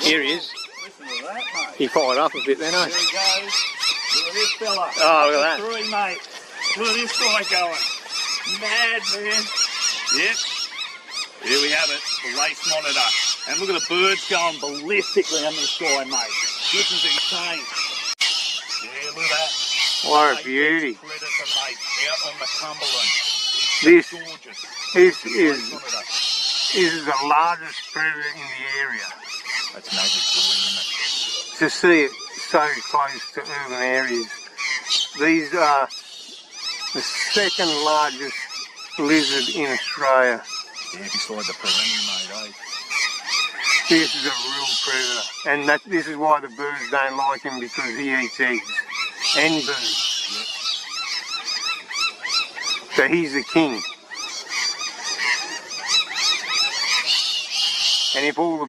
Here he is. Listen to that, mate. He fired up a bit then, eh? There he goes. Look at this fella. Oh, look at that. Three, mate. Look at this guy going. Mad, man. Yep. Here we have it, the race monitor. And look at the birds going ballistically under the sky, mate. This is insane. Yeah, look at that. What a beauty. Predator, mate, out on the Cumberland. This, Gorgeous. this Race monitor. is the largest predator in the area. That's magic, isn't it? To see it so close to urban areas. These are the second largest lizard in Australia. Yeah, beside the perennial, mate, eh? This is a real predator, and this is why the birds don't like him, because he eats eggs and birds. Yep. So he's the king. And if all the